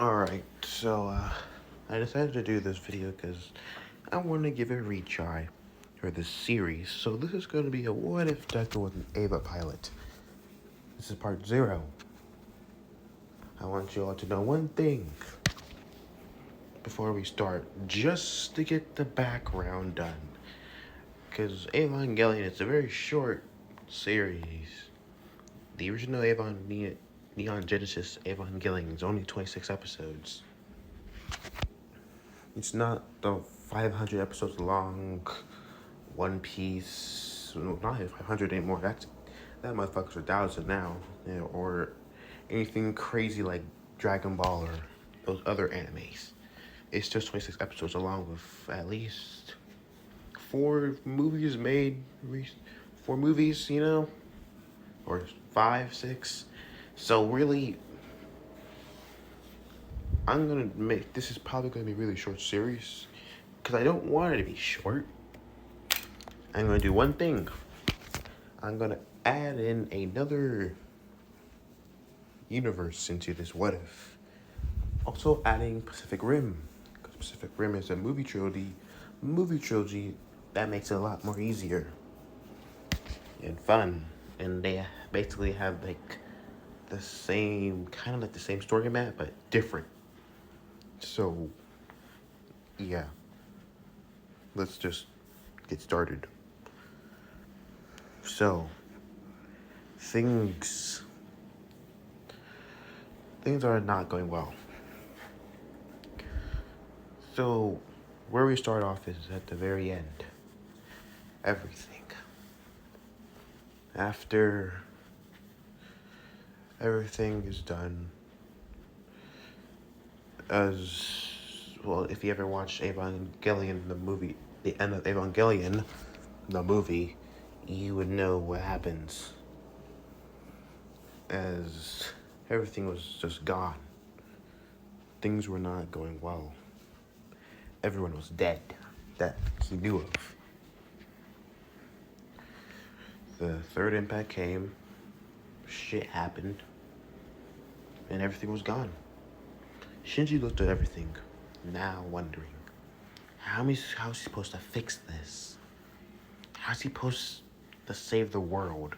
Alright, so I decided to do this video because I want to give it a retry for this series. So this is going to be a what if Deku was an Ava pilot. This is part 0. I want you all to know one thing before we start, just to get the background done. Because Evangelion is a very short series. The original Neon Genesis Evangelion is only 26 episodes. It's not the 500 episodes long One Piece. No, not 500 anymore. That motherfucker's 1,000 now. Yeah, or anything crazy like Dragon Ball or those other animes. It's just 26 episodes along with at least 4 movies made. 4 movies, or 5, 6. So really, I'm gonna make this is probably gonna be a really short series because I don't want it to be short. I'm gonna do one thing. I'm gonna add in another universe into this what if. Also adding Pacific Rim, because Pacific Rim is a movie trilogy. That makes it a lot more easier and fun. And they basically have like the same, kind of like the same story map, but different. So, yeah. Let's just get started. So, things are not going well. So, where we start off is at the very end. Everything. After everything is done, as well, if you ever watched Evangelion, the movie, the end of Evangelion, the movie, you would know what happens. As everything was just gone. Things were not going well. Everyone was dead that he knew of. The third impact came, shit happened, and everything was gone. Shinji looked at everything, now wondering, how's he supposed to fix this? How's he supposed to save the world?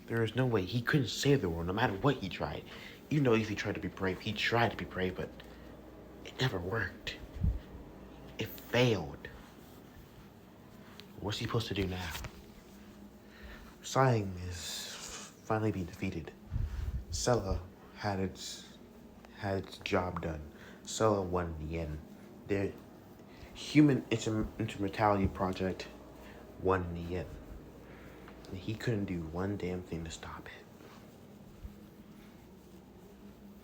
There is no way. He couldn't save the world no matter what he tried. Even though if he tried to be brave, but it never worked. It failed. What's he supposed to do now? Sighing is finally being defeated. Sella had its job done. Sella won in the end. The human intermentality project won in the end. And he couldn't do one damn thing to stop it.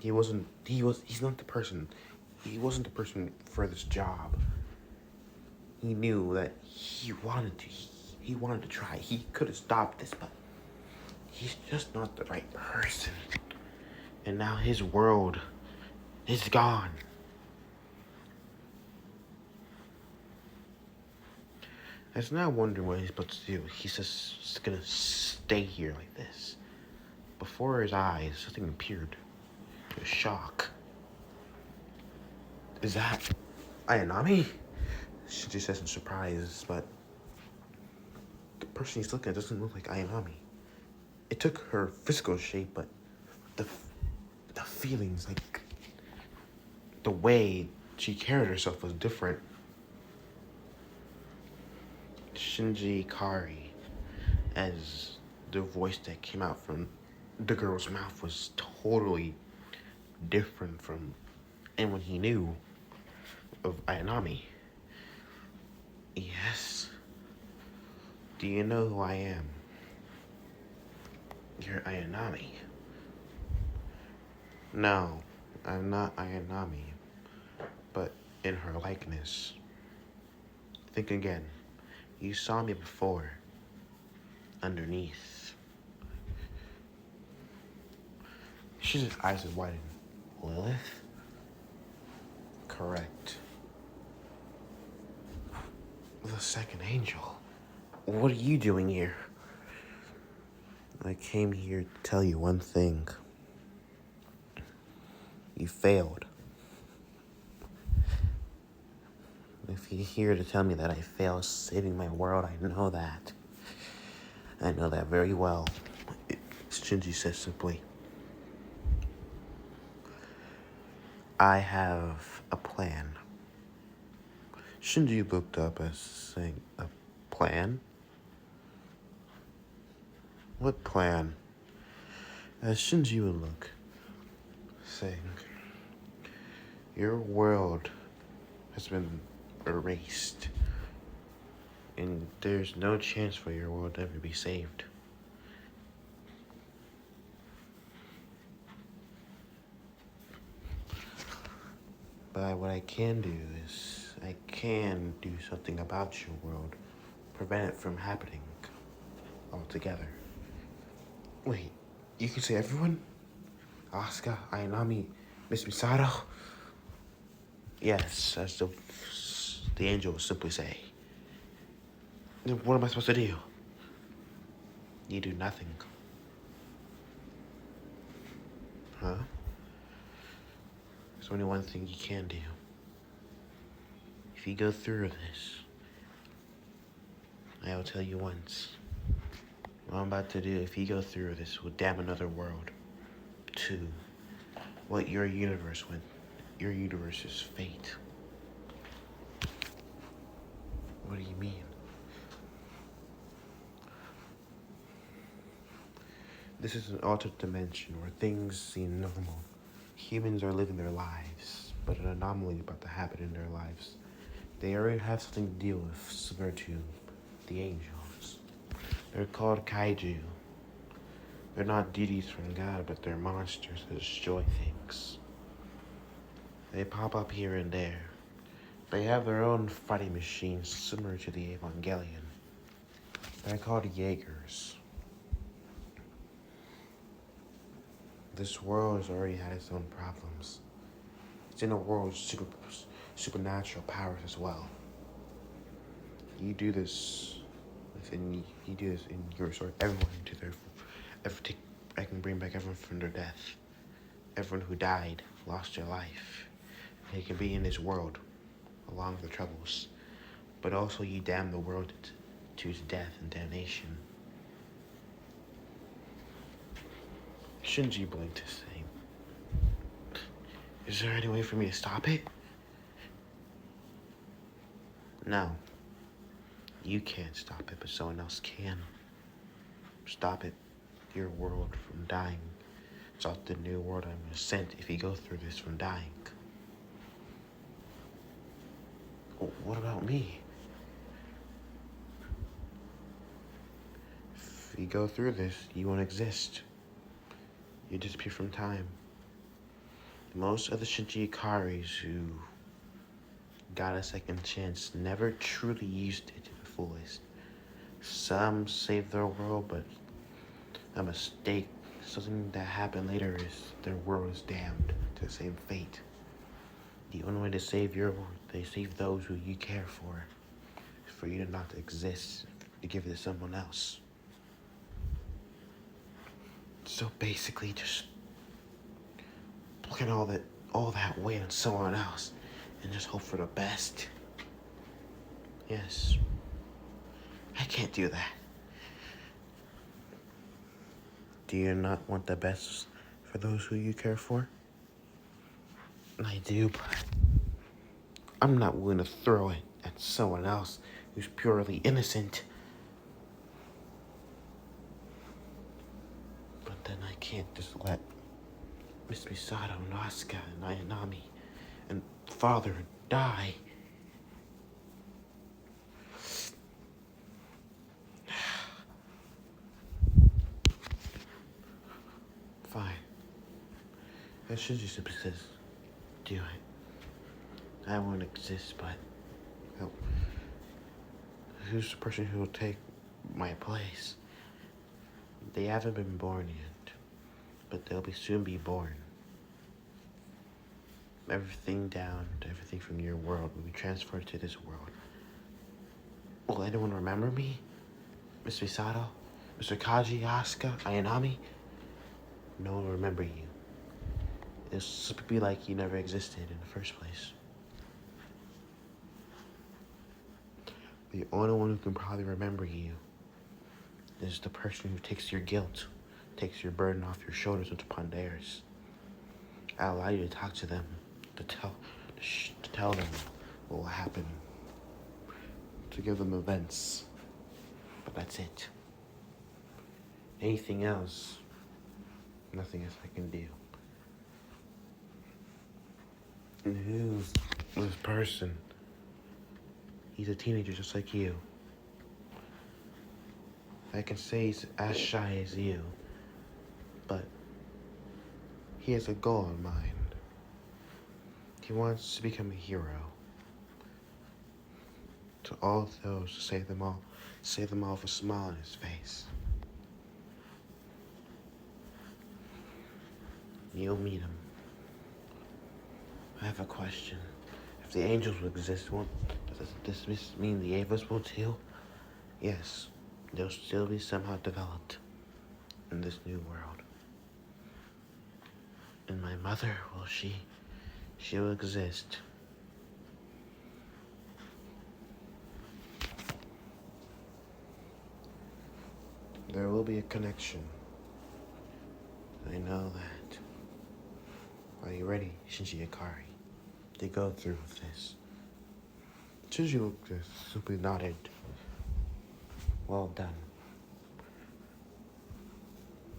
He's not the person. He wasn't the person for this job. He knew that he wanted to try. He could have stopped this, but he's just not the right person. And now his world is gone. I was now wondering what he's supposed to do. He's just gonna stay here like this. Before his eyes, something appeared. A shock. Is that Ayanami? She just says in surprise, but the person he's looking at doesn't look like Ayanami. It took her physical shape, but the feelings, like the way she carried herself was different. Shinji Kari, as the voice that came out from the girl's mouth was totally different from anyone he knew of Ayanami. Yes. Do you know who I am? You're Ayanami. No, I'm not Ayanami, but in her likeness. Think again. You saw me before. Underneath. Shinji's eyes had widened. Lilith? Correct. The second angel. What are you doing here? I came here to tell you one thing. You failed. If you're here to tell me that I failed saving my world, I know that. I know that very well. Shinji says simply, I have a plan. Shinji looked up as saying, a plan? What plan? As Shinji would look, saying, your world has been erased, and there's no chance for your world to ever be saved. But what I can do is, I can do something about your world, prevent it from happening altogether. Wait, you can say everyone? Asuka, Ayanami, Miss Misato? Yes, as the angel would simply say. Then what am I supposed to do? You do nothing. Huh? There's only one thing you can do. If you go through this, I will tell you once. What I'm about to do, if you go through this, will damn another world. 2. What your universe went. Your universe's fate. What do you mean? This is an altered dimension where things seem normal. Humans are living their lives, but an anomaly is about to happen in their lives. They already have something to deal with, similar to the angels. They're called kaiju. They're not deities from God, but they're monsters that destroy things. They pop up here and there. They have their own fighting machines similar to the Evangelion. They're called Jaegers. This world has already had its own problems. It's in a world of supernatural powers as well. You do this, and you do this, and you restore everyone to their. I can bring back everyone from their death. Everyone who died, lost their life. They can be in this world, along with the troubles. But also, you damn the world to its death and damnation. Shinji blinked his saying, is there any way for me to stop it? No. You can't stop it, but someone else can. Stop it, your world from dying. Stop the new world I'm gonna send if you go through this from dying. What about me? If you go through this, you won't exist. You disappear from time. Most of the Shinji Ikaris who got a second chance never truly used it to the fullest. Some saved their world, but a mistake, something that happened later, is their world is damned to the same fate. The only way to save your world, they save those who you care for you to not exist, to give it to someone else. So basically, just put all that weight on someone else and just hope for the best. Yes. I can't do that. Do you not want the best for those who you care for? I do, but I'm not willing to throw it at someone else who's purely innocent. But then I can't just let Miss Misato, Asuka, and Ayanami and Father die. Fine. As Shinji simply says, do it. I won't exist, but who's the person who will take my place? They haven't been born yet, but they'll soon be born. Everything from your world will be transferred to this world. Will anyone remember me? Miss Misato? Mr. Kaji, Asuka, Ayanami? No one will remember you. It's be like you never existed in the first place. The only one who can probably remember you is the person who takes your guilt, takes your burden off your shoulders and upon theirs. I allow you to talk to them, to tell them what will happen, to give them events, but that's it. Anything else, nothing else I can do. And who's this person? He's a teenager just like you. I can say he's as shy as you, but he has a goal in mind. He wants to become a hero. To all those, to save them all with a smile on his face. You'll meet him. I have a question. If the angels will exist, does this mean the Avas will too? Yes, they'll still be somehow developed in this new world. And my mother, she will exist. There will be a connection. I know that. Are you ready, Shinji Ikari, to go through with this? Shinji just simply nodded. Well done.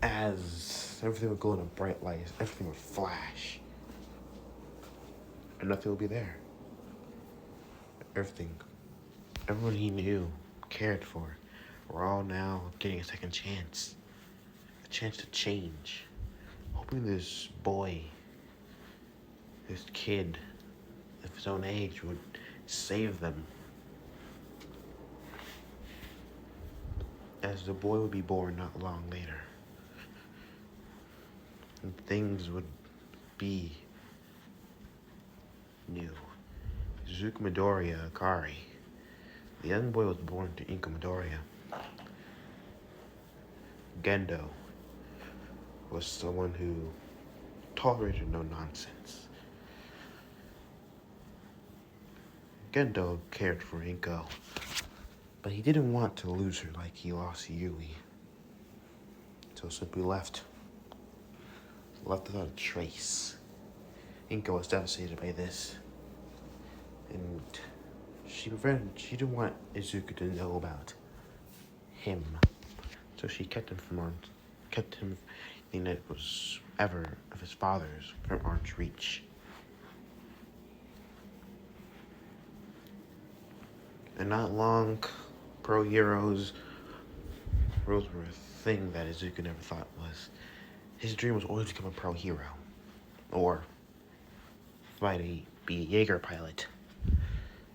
As everything would glow in a bright light, everything would flash, and nothing would be there. Everyone he knew, cared for, were all now getting a second chance. A chance to change. Hoping this boy, this kid of his own age would save them. As the boy would be born not long later. And things would be new. Izuku Midoriya Akari. The young boy was born to Inko Midoriya. Gendo was someone who tolerated no nonsense. Gendo cared for Inko, but he didn't want to lose her like he lost Yui. So simply left without a trace. Inko was devastated by this, and she didn't want Izuku to know about him, so she kept him that was ever of his father's from arm's reach. And not long, pro heroes were a thing that Izuku never thought was. His dream was always to become a pro hero, or be a Jaeger pilot.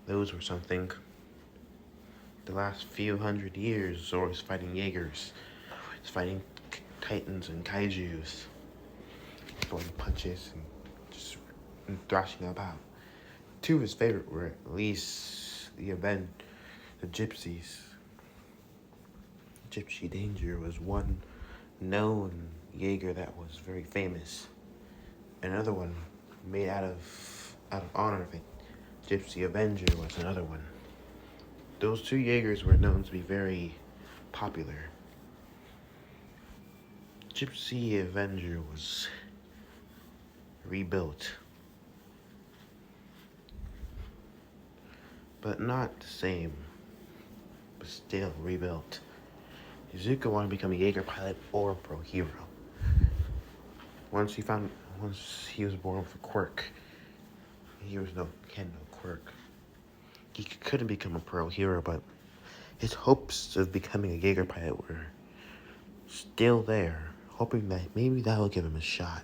Those were something. The last few hundred years, Zoro was fighting Jaegers. He's fighting Titans and Kaijus. Throwing punches and just thrashing about. Two of his favorite were at least the Gypsies. Gypsy Danger was one known Jaeger that was very famous. Another one made out of honor of it. Gypsy Avenger was another one. Those two Jaegers were known to be very popular. Gypsy Avenger was rebuilt, but not the same, but still rebuilt. Izuku wanted to become a Jaeger pilot or a pro hero. Once he was born with a quirk, he had no quirk. He couldn't become a pro hero, but his hopes of becoming a Jaeger pilot were still there, hoping that maybe that will give him a shot,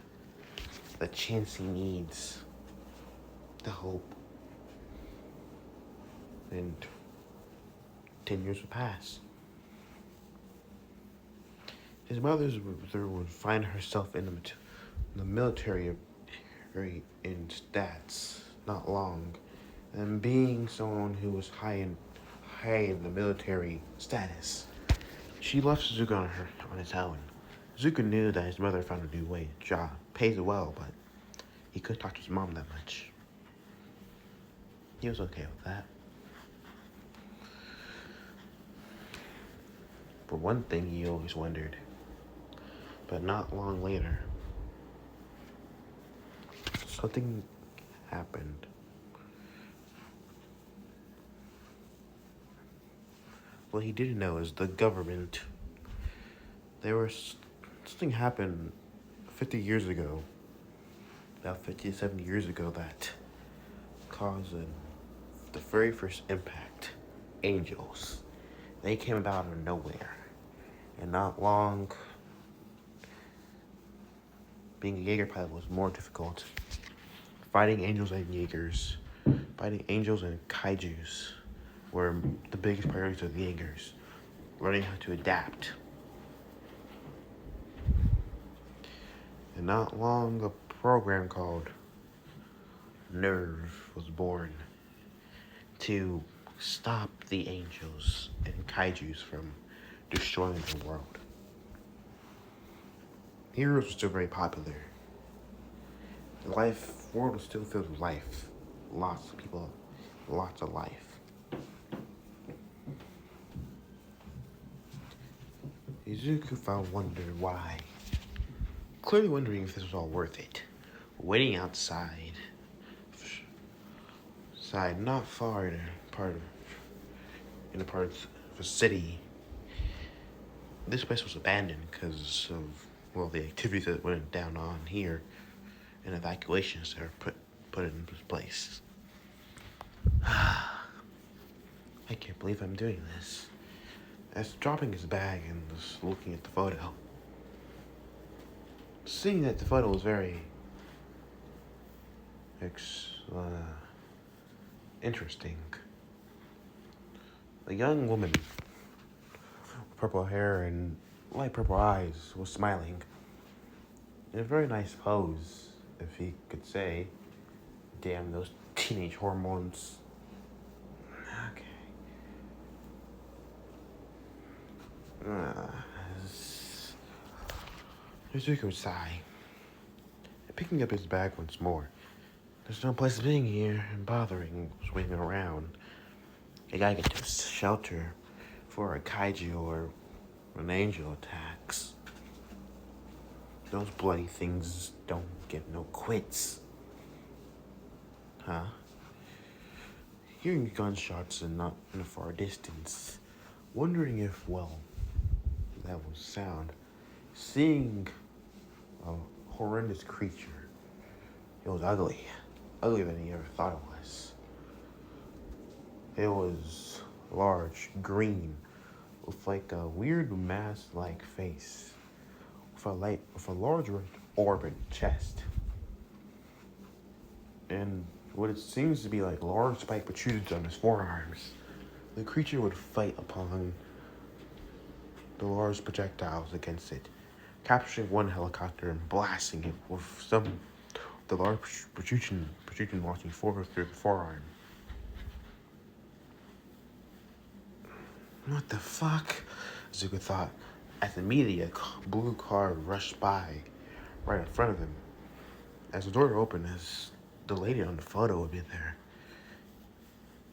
the chance he needs, the hope. And 10 years would pass. His mother would find herself in the military in stats not long, and being someone who was high in the military status, she left Suzuki on his own. Suzuki knew that his mother found a new job, pays well, but he couldn't talk to his mom that much. He was okay with that. But one thing he always wondered, but not long later, something happened. What he didn't know is the government, something happened 50 years ago, about 50 to 70 years ago, that caused the very first impact. Angels. They came about out of nowhere. And not long, being a Jaeger pilot was more difficult. Fighting angels and Jaegers, fighting angels and kaijus were the biggest priorities of the Jaegers. Learning how to adapt. And not long, a program called Nerve was born to stop the angels and kaijus from destroying the world. Heroes were still very popular. The world was still filled with life. Lots of people, lots of life. Izuku found wonder why. Clearly wondering if this was all worth it. Waiting outside, not far in a part of a city. This place was abandoned because of, the activities that went down on here and evacuations that were put in place. I can't believe I'm doing this. As dropping his bag and just looking at the photo, seeing that the photo was very interesting. A young woman with purple hair and light purple eyes was smiling in a very nice pose, if he could say. Damn those teenage hormones. Okay. Izuku would sigh, picking up his bag once more. There's no place being here and bothering, swinging around. I gotta get to a shelter for a kaiju or an angel attacks. Those bloody things don't give no quits. Huh? Hearing gunshots and not in a far distance, wondering if, that was sound. Seeing a horrendous creature. It was ugly. Uglier than he ever thought it was. It was large, green, with like a weird mask-like face, with a large orbit chest, and what it seems to be like large spike protrusions on his forearms. The creature would fight upon the large projectiles against it, capturing one helicopter and blasting it with the large protrusion launching forward through the forearm. What the fuck? Zuko thought, as immediately a blue car rushed by right in front of him. As the door opened, as the lady on the photo would be there.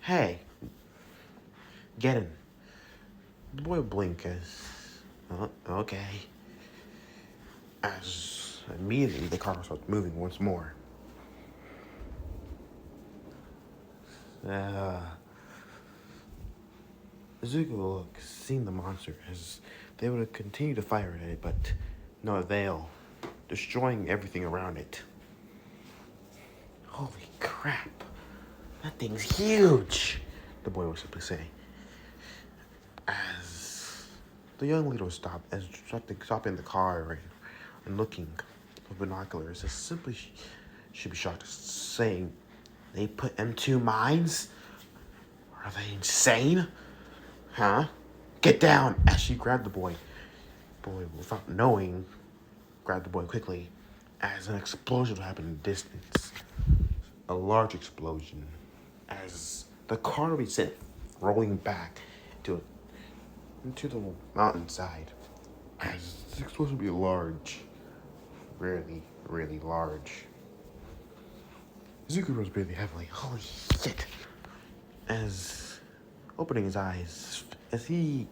Hey, get in. The boy blinked okay. As immediately the car starts moving once more. Zuko seen the monster as they would continue to fire at it, but no avail, destroying everything around it. Holy crap, that thing's huge, the boy would simply say. As the young leader stopped, stopping the car and looking with binoculars, as simply should be shocked, saying, "They put M2 mines? Are they insane? Huh? Get down!" As she grabbed the boy. Without knowing, grabbed the boy quickly, as an explosion happened in the distance. A large explosion, as the car would be sent rolling back into the mountainside. As the explosion would be large, really, really large. Zuko was breathing heavily. Holy shit! As opening his eyes, as he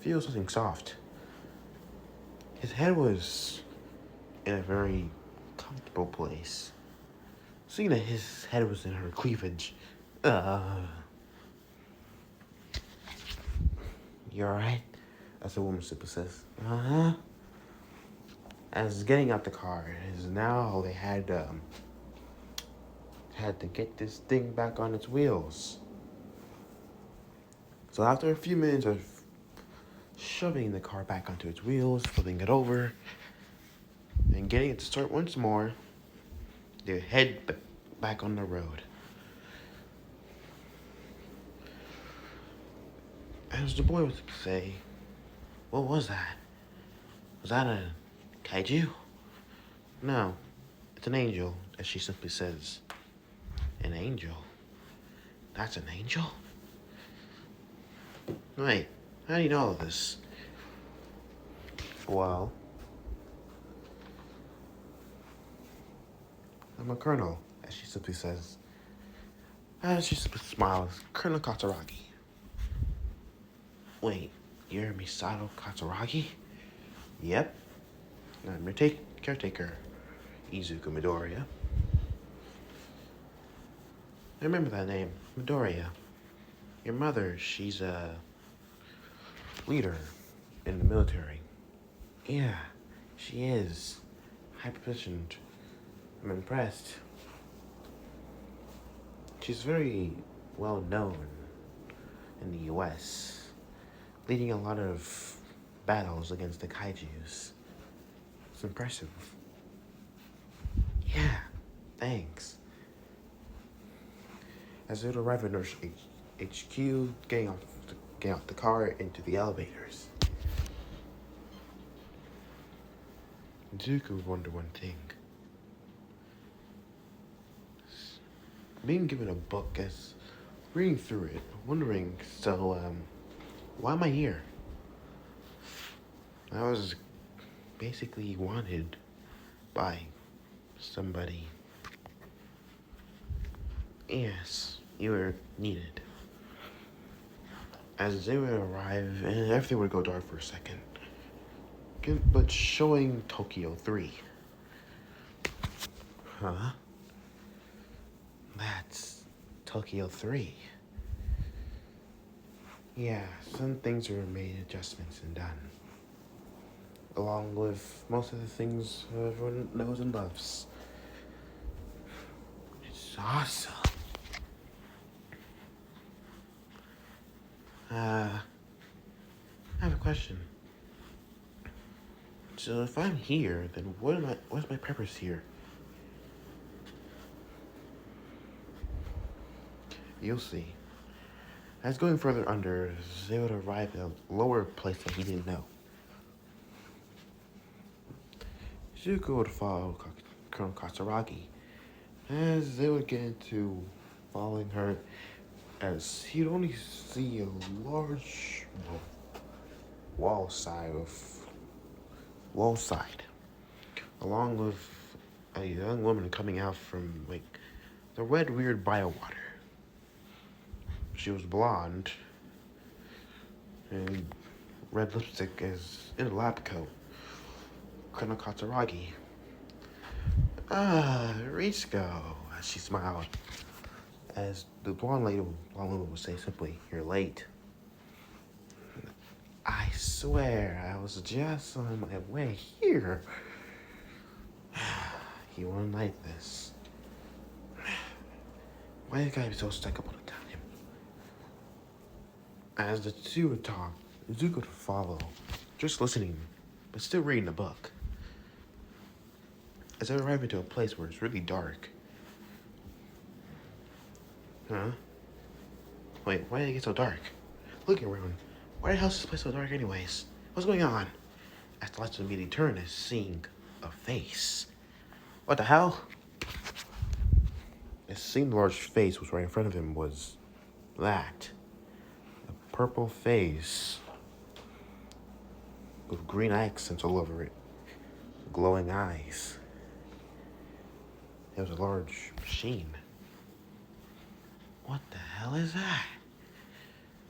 feels something soft. His head was in a very comfortable place. Seeing that his head was in her cleavage. You alright? As the woman simply says. Uh-huh. As getting out the car, as now they had to get this thing back on its wheels. So after a few minutes of shoving the car back onto its wheels, flipping it over, and getting it to start once more, they head back on the road. As the boy would say, what was that? Was that a kaiju? No, it's an angel, as she simply says. An angel? That's an angel? Wait, how do you know all this? Well, I'm a colonel, as she simply says. As she simply smiles, Colonel Katsuragi. Wait, you're Misato Katsuragi? Yep. I'm your caretaker, Izuku Midoriya. I remember that name, Midoriya. Your mother, she's a leader in the military. Yeah, she is. High positioned. I'm impressed. She's very well known in the US, leading a lot of battles against the kaijus. It's impressive. Yeah, thanks. As it arrived at Nurse HQ, getting out the car into the elevators. Zuko wondered one thing. Being given a book, as reading through it, wondering, so, why am I here? I was basically wanted by somebody. Yes, you were needed. As they would arrive, and everything would go dark for a second. But showing Tokyo 3. Huh? That's Tokyo 3. Yeah, some things were made adjustments and done. Along with most of the things everyone knows and loves. It's awesome. I have a question. So if I'm here, then what's my purpose here? You'll see. As going further under, they would arrive at a lower place that he didn't know. Zuko would follow Colonel Katsuragi, as they would get into following her, as he'd only see a large wall side, along with a young woman coming out from the red weird biowater. She was blonde and red lipstick as in a lab coat. Colonel Katsuragi. Risco, as she smiled. As the blonde woman would say simply, you're late. I swear, I was just on my way here. You won't like this. Why you gotta be so stuck up on the time? As the two would talk, Zuko would follow, just listening, but still reading the book. As I arrive into a place where it's really dark. Huh? Wait, why did it get so dark? Looking around, why the hell is this place so dark anyways? What's going on? As the lights immediately turn, as seeing a face. What the hell? As seeing the large face was right in front of him was that. A purple face with green accents all over it. Glowing eyes. It was a large machine. What the hell is that?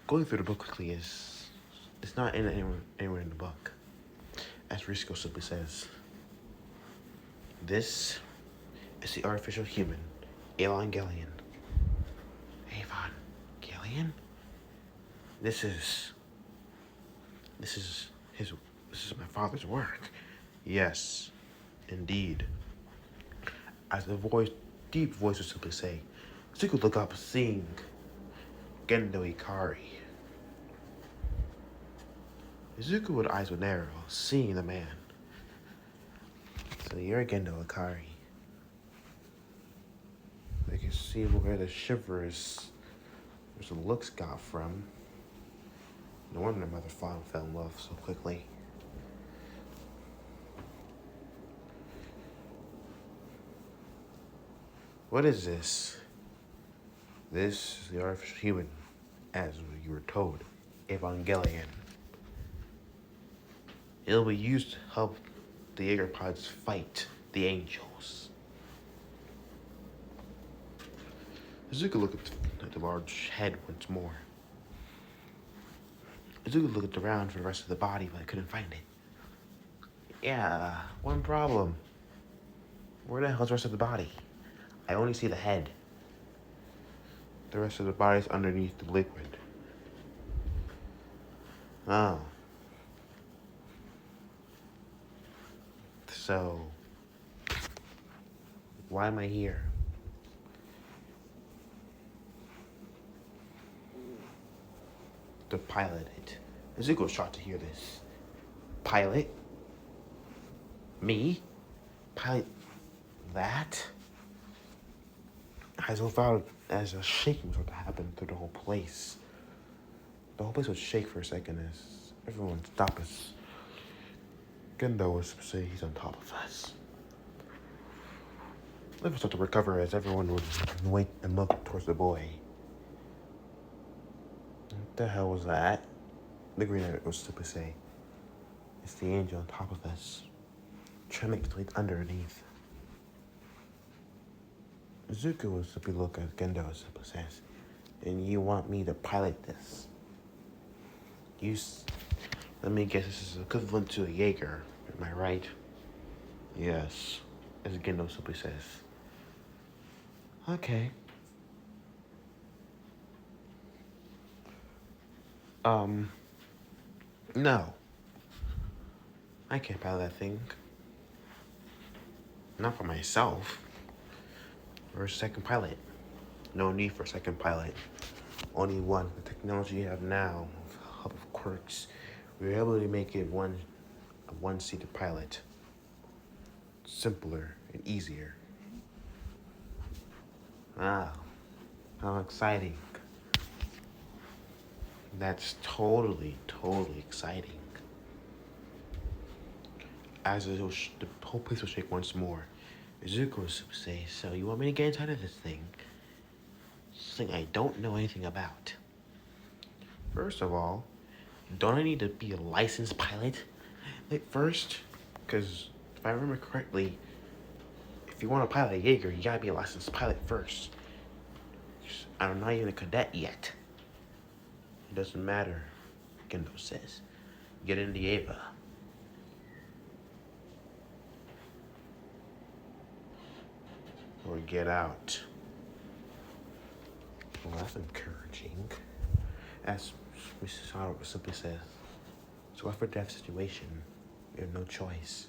Going through the book quickly is... It's not anywhere in the book. As Risco simply says, this is the artificial human, Evangelion. Evangelion? This is my father's work. Yes, indeed. As the deep voice would simply say, Zuko look up, seeing Gendo Ikari. Zuko with eyes would narrow, seeing the man. So you're Gendo Ikari. They can see where the shivers, where the looks got from. No wonder their mother fell in love so quickly. What is this? This is the artificial human, as you were told, Evangelion. It'll be used to help the Jaeger pods fight the angels. Zuko looked at the large head once more. Zuko looked around for the rest of the body, but I couldn't find it. Yeah, one problem. Where the hell's the rest of the body? I only see the head. The rest of the body's underneath the liquid. Oh. So, why am I here? To pilot it. Zuko was shocked to hear this. Pilot? Me? Pilot that? As a shaking was about to happen through the whole place. The whole place would shake for a second as everyone stopped us. Gendo was to say he's on top of us. Liv started to recover as everyone would wait and look towards the boy. What the hell was that? The Green Knight was to say, it's the angel on top of us, trying to make its way underneath. Zuko was to look at Gendo as it says, and you want me to pilot this? Let me guess, this is equivalent to a Jaeger, am I right? Yes, as Gendo simply says. Okay. No. I can't pilot that thing. Not for myself. Or a second pilot. No need for a second pilot. Only one. The technology you have now, hub of quirks, we're able to make it a one-seated pilot. Simpler and easier. Wow. How exciting. That's totally exciting. As the whole place will shake once more, Zuko will say, so you want me to get inside of this thing? Something I don't know anything about. First of all, don't I need to be a licensed pilot? Like first, because if I remember correctly, if you want to pilot a Jaeger, you gotta be a licensed pilot first. I'm not even a cadet yet. It doesn't matter, Gendo says. Get in the Ava. Or get out. Well, that's encouraging. As Mrs. Howard simply says, it's a life or death situation. We have no choice.